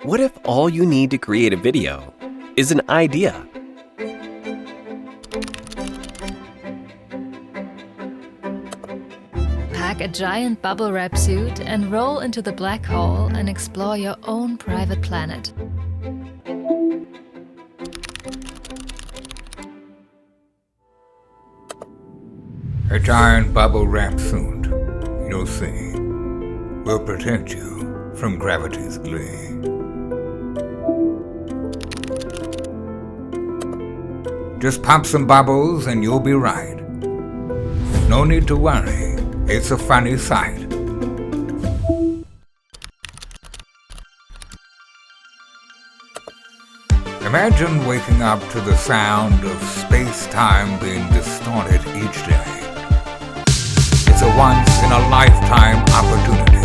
What if all you need to create a video is an idea? Pack a giant bubble wrap suit and roll into the black hole and explore your own private planet. A giant bubble wrap suit, you'll see, will protect you from gravity's glee. Just pop some bubbles and you'll be right. No need to worry, it's a funny sight. Imagine waking up to the sound of space-time being distorted each day. It's a once-in-a-lifetime opportunity.